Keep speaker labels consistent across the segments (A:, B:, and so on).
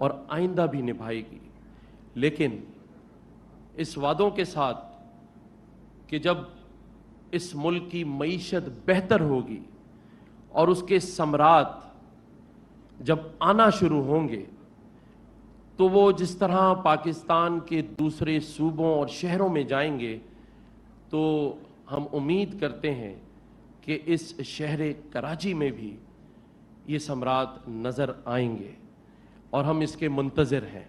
A: اور آئندہ بھی نبھائے گی، لیکن اس وعدوں کے ساتھ کہ جب اس ملک کی معیشت بہتر ہوگی اور اس کے ثمرات جب آنا شروع ہوں گے تو وہ جس طرح پاکستان کے دوسرے صوبوں اور شہروں میں جائیں گے، تو ہم امید کرتے ہیں کہ اس شہر کراچی میں بھی یہ ثمرات نظر آئیں گے اور ہم اس کے منتظر ہیں۔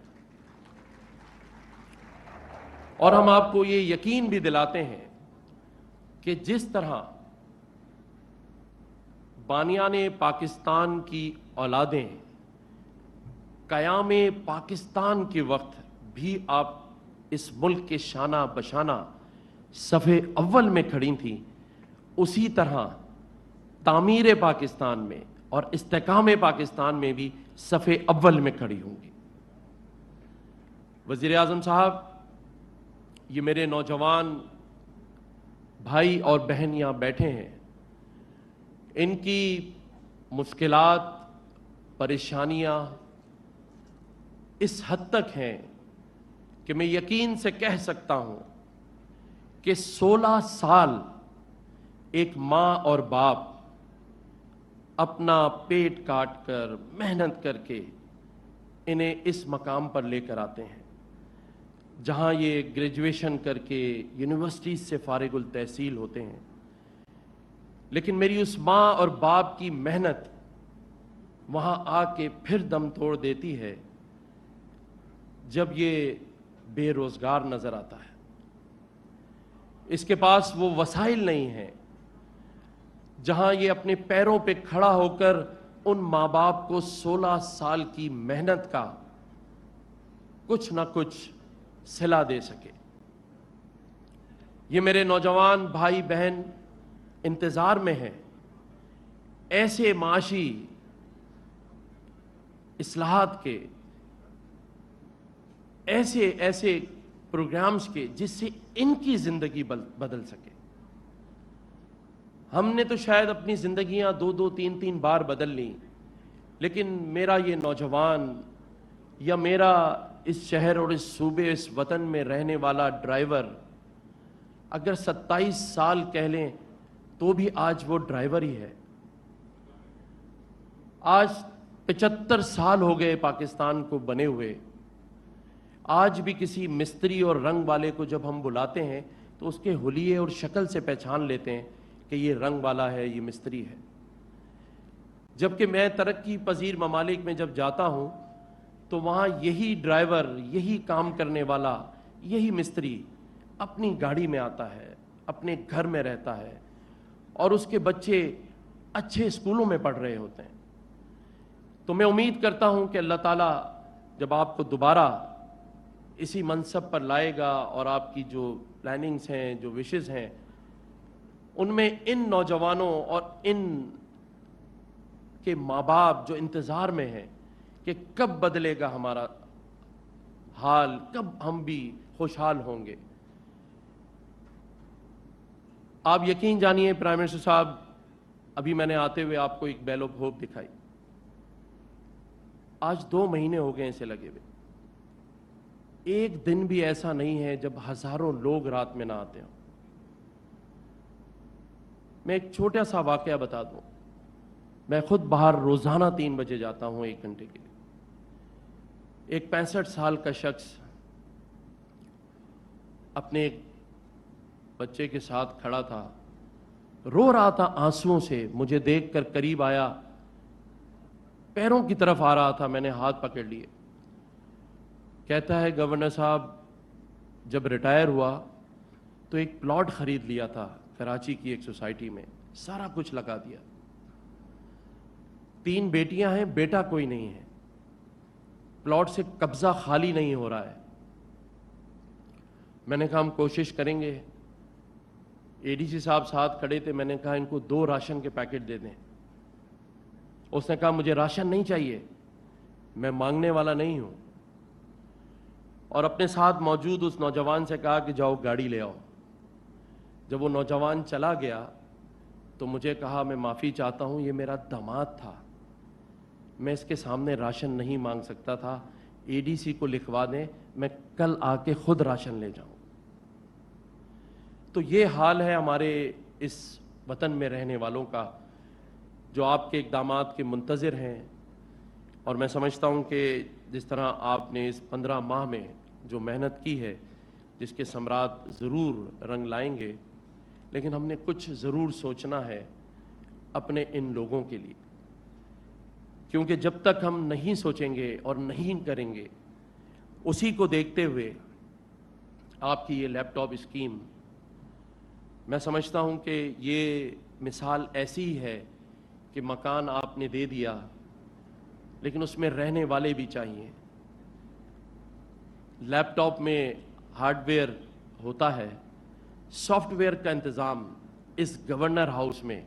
A: اور ہم آپ کو یہ یقین بھی دلاتے ہیں کہ جس طرح بانیان پاکستان کی اولادیں قیام پاکستان کے وقت بھی آپ اس ملک کے شانہ بشانہ صف اول میں کھڑی تھیں، اسی طرح تعمیر پاکستان میں اور استحکام پاکستان میں بھی صف اول میں کھڑی ہوں گی۔ وزیر اعظم صاحب، یہ میرے نوجوان بھائی اور بہن یہاں بیٹھے ہیں، ان کی مشکلات، پریشانیاں اس حد تک ہیں کہ میں یقین سے کہہ سکتا ہوں کہ 16 سال ایک ماں اور باپ اپنا پیٹ کاٹ کر محنت کر کے انہیں اس مقام پر لے کر آتے ہیں جہاں یہ گریجویشن کر کے یونیورسٹی سے فارغ التحصیل ہوتے ہیں۔ لیکن میری اس ماں اور باپ کی محنت وہاں آ کے پھر دم توڑ دیتی ہے جب یہ بے روزگار نظر آتا ہے، اس کے پاس وہ وسائل نہیں ہیں جہاں یہ اپنے پیروں پہ کھڑا ہو کر ان ماں باپ کو 16 سال کی محنت کا کچھ نہ کچھ صلہ دے سکے۔ یہ میرے نوجوان بھائی بہن انتظار میں ہیں ایسے معاشی اصلاحات کے، ایسے پروگرامز کے جس سے ان کی زندگی بدل سکے۔ ہم نے تو شاید اپنی زندگیاں 2 3 بار بدل لیں، لیکن میرا یہ نوجوان یا میرا اس شہر اور اس صوبے، اس وطن میں رہنے والا ڈرائیور اگر 27 سال کہہ لیں تو بھی آج وہ ڈرائیور ہی ہے۔ آج 75 سال ہو گئے پاکستان کو بنے ہوئے، آج بھی کسی مستری اور رنگ والے کو جب ہم بلاتے ہیں تو اس کے حلیے اور شکل سے پہچان لیتے ہیں کہ یہ رنگ والا ہے، یہ مستری ہے۔ جبکہ میں ترقی پذیر ممالک میں جب جاتا ہوں تو وہاں یہی ڈرائیور، یہی کام کرنے والا، یہی مستری اپنی گاڑی میں آتا ہے، اپنے گھر میں رہتا ہے اور اس کے بچے اچھے اسکولوں میں پڑھ رہے ہوتے ہیں۔ تو میں امید کرتا ہوں کہ اللہ تعالیٰ جب آپ کو دوبارہ اسی منصب پر لائے گا اور آپ کی جو پلاننگز ہیں، جو وشز ہیں، ان میں ان نوجوانوں اور ان کے ماں باپ جو انتظار میں ہیں کہ کب بدلے گا ہمارا حال، کب ہم بھی خوشحال ہوں گے۔ آپ یقین جانیے پرائم منسٹر صاحب، ابھی میں نے آتے ہوئے آپ کو ایک بیل آف ہوپ دکھائی، آج 2 مہینے ہو گئے اسے لگے ہوئے، ایک دن بھی ایسا نہیں ہے جب ہزاروں لوگ رات میں نہ آتے ہوں۔ میں ایک چھوٹا سا واقعہ بتا دوں، میں خود باہر روزانہ 3 بجے جاتا ہوں 1 گھنٹے کے لیے۔ ایک 65 سال کا شخص اپنے ایک بچے کے ساتھ کھڑا تھا، رو رہا تھا آنسوؤں سے، مجھے دیکھ کر قریب آیا، پیروں کی طرف آ رہا تھا، میں نے ہاتھ پکڑ لیے۔ کہتا ہے گورنر صاحب جب ریٹائر ہوا تو ایک پلاٹ خرید لیا تھا کراچی کی ایک سوسائٹی میں، سارا کچھ لگا دیا، 3 بیٹیاں ہیں، بیٹا کوئی نہیں ہے، پلاٹ سے قبضہ خالی نہیں ہو رہا ہے۔ میں نے کہا ہم کوشش کریں گے، اے ڈی سی صاحب ساتھ کھڑے تھے، میں نے کہا ان کو 2 راشن کے پیکٹ دے دیں۔ اس نے کہا مجھے راشن نہیں چاہیے، میں مانگنے والا نہیں ہوں، اور اپنے ساتھ موجود اس نوجوان سے کہا کہ جاؤ گاڑی لے آؤ۔ جب وہ نوجوان چلا گیا تو مجھے کہا میں معافی چاہتا ہوں، یہ میرا داماد تھا، میں اس کے سامنے راشن نہیں مانگ سکتا تھا، ADC کو لکھوا دیں، میں کل آ کے خود راشن لے جاؤں۔ تو یہ حال ہے ہمارے اس وطن میں رہنے والوں کا، جو آپ کے اقدامات کے منتظر ہیں۔ اور میں سمجھتا ہوں کہ جس طرح آپ نے اس 15 ماہ میں جو محنت کی ہے، جس کے ثمرات ضرور رنگ لائیں گے، لیکن ہم نے کچھ ضرور سوچنا ہے اپنے ان لوگوں کے لیے، کیونکہ جب تک ہم نہیں سوچیں گے اور نہیں کریں گے، اسی کو دیکھتے ہوئے آپ کی یہ لیپ ٹاپ اسکیم، میں سمجھتا ہوں کہ یہ مثال ایسی ہی ہے کہ مکان آپ نے دے دیا، لیکن اس میں رہنے والے بھی چاہیے۔ لیپ ٹاپ میں ہارڈ ویئر ہوتا ہے، سافٹ ویئر کا انتظام اس گورنر ہاؤس میں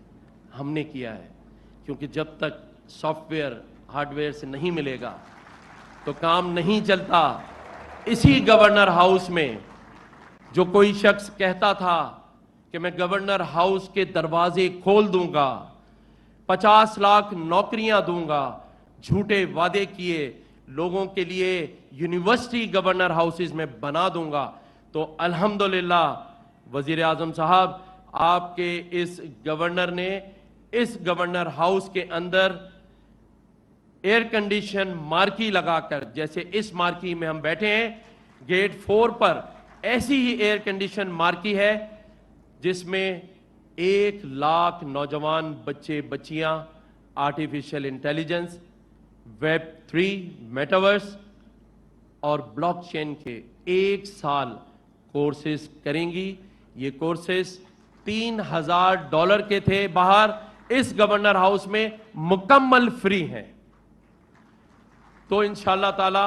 A: ہم نے کیا ہے، کیونکہ جب تک سافٹ ویئر ہارڈ ویئر سے نہیں ملے گا تو کام نہیں چلتا۔ اسی گورنر ہاؤس میں جو کوئی شخص کہتا تھا کہ میں گورنر ہاؤس کے دروازے کھول دوں گا، 50 لاکھ نوکریاں دوں گا، جھوٹے وعدے کیے، لوگوں کے لیے یونیورسٹی گورنر ہاؤسز میں بنا دوں گا، تو الحمدللہ وزیر اعظم صاحب آپ کے اس گورنر نے اس گورنر ہاؤس کے اندر ایئر کنڈیشن مارکی لگا کر، جیسے اس مارکی میں ہم بیٹھے ہیں، گیٹ 4 پر ایسی ہی ایئر کنڈیشن مارکی ہے جس میں 1 لاکھ نوجوان بچے بچیاں آرٹیفیشل انٹیلیجنس، ویب 3، میٹاورس اور بلاک چین کے 1 سال کورسز کریں گی۔ یہ کورسز $3000 کے تھے باہر، اس گورنر ہاؤس میں مکمل فری ہیں۔ تو انشاءاللہ تعالی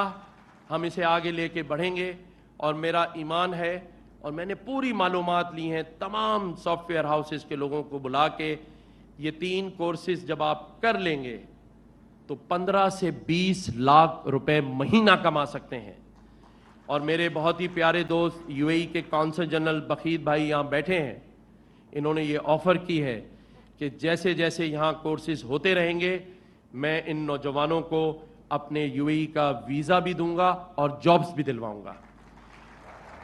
A: ہم اسے آگے لے کے بڑھیں گے، اور میرا ایمان ہے، اور میں نے پوری معلومات لی ہیں تمام سافٹ ویئر ہاؤسز کے لوگوں کو بلا کے، یہ 3 کورسز جب آپ کر لیں گے تو 15 سے 20 لاکھ روپے مہینہ کما سکتے ہیں۔ اور میرے بہت ہی پیارے دوست UAE کے کونسل جنرل بخیت بھائی یہاں بیٹھے ہیں، انہوں نے یہ آفر کی ہے کہ جیسے جیسے یہاں کورسز ہوتے رہیں گے، میں ان نوجوانوں کو اپنے UAE کا ویزا بھی دوں گا اور جابز بھی دلواؤں گا۔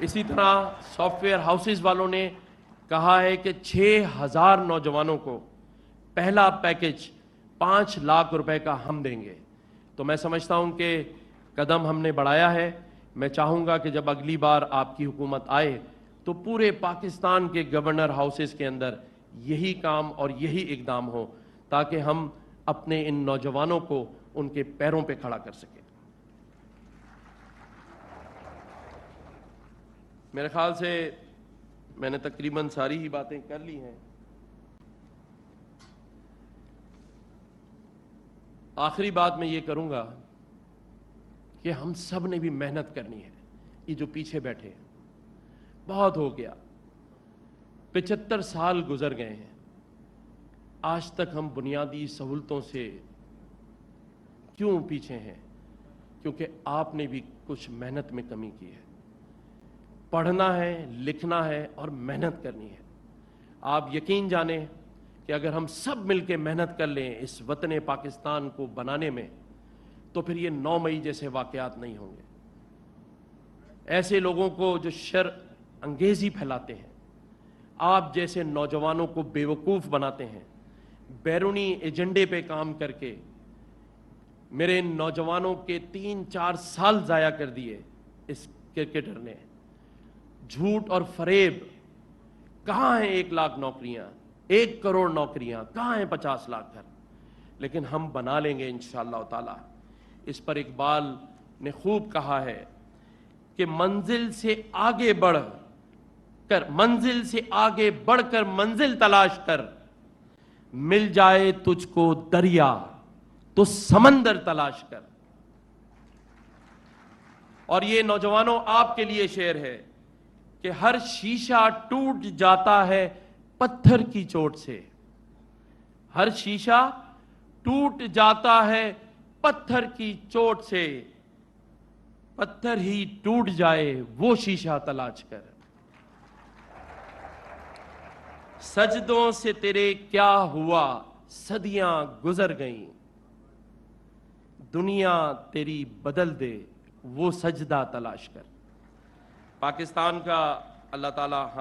A: اسی طرح سافٹ ویئر ہاؤسز والوں نے کہا ہے کہ 6000 نوجوانوں کو پہلا پیکج 5 لاکھ روپے کا ہم دیں گے۔ تو میں سمجھتا ہوں کہ قدم ہم نے بڑھایا ہے۔ میں چاہوں گا کہ جب اگلی بار آپ کی حکومت آئے تو پورے پاکستان کے گورنر ہاؤسز کے اندر یہی کام اور یہی اقدام ہو، تاکہ ہم اپنے ان نوجوانوں کو ان کے پیروں پہ کھڑا کر سکیں۔ میرے خیال سے میں نے تقریباً ساری ہی باتیں کر لی ہیں۔ آخری بات میں یہ کروں گا کہ ہم سب نے بھی محنت کرنی ہے۔ یہ جو پیچھے بیٹھے ہیں، بہت ہو گیا، 75 سال گزر گئے ہیں، آج تک ہم بنیادی سہولتوں سے کیوں پیچھے ہیں؟ کیونکہ آپ نے بھی کچھ محنت میں کمی کی ہے۔ پڑھنا ہے، لکھنا ہے اور محنت کرنی ہے۔ آپ یقین جانیں کہ اگر ہم سب مل کے محنت کر لیں اس وطن پاکستان کو بنانے میں، تو پھر یہ 9 مئی جیسے واقعات نہیں ہوں گے۔ ایسے لوگوں کو جو شر انگیزی پھیلاتے ہیں، آپ جیسے نوجوانوں کو بیوقوف بناتے ہیں، بیرونی ایجنڈے پہ کام کر کے میرے نوجوانوں کے 3-4 سال ضائع کر دیے اس کرکٹر نے۔ جھوٹ اور فریب، کہاں ہیں 1 لاکھ نوکریاں، 1 کروڑ نوکریاں، کہاں ہیں 50 لاکھ گھر؟ لیکن ہم بنا لیں گے انشاءاللہ تعالی۔ اس پر اقبال نے خوب کہا ہے کہ منزل سے آگے بڑھ کر منزل تلاش کر، مل جائے تجھ کو دریا تو سمندر تلاش کر۔ اور یہ نوجوانوں آپ کے لیے شعر ہے کہ ہر شیشہ ٹوٹ جاتا ہے پتھر کی چوٹ سے، ہر شیشہ ٹوٹ جاتا ہے پتھر کی چوٹ سے، پتھر ہی ٹوٹ جائے وہ شیشہ تلاش کر۔ سجدوں سے تیرے کیا ہوا، صدیاں گزر گئیں، دنیا تیری بدل دے وہ سجدہ تلاش کر۔ پاکستان کا اللہ تعالیٰ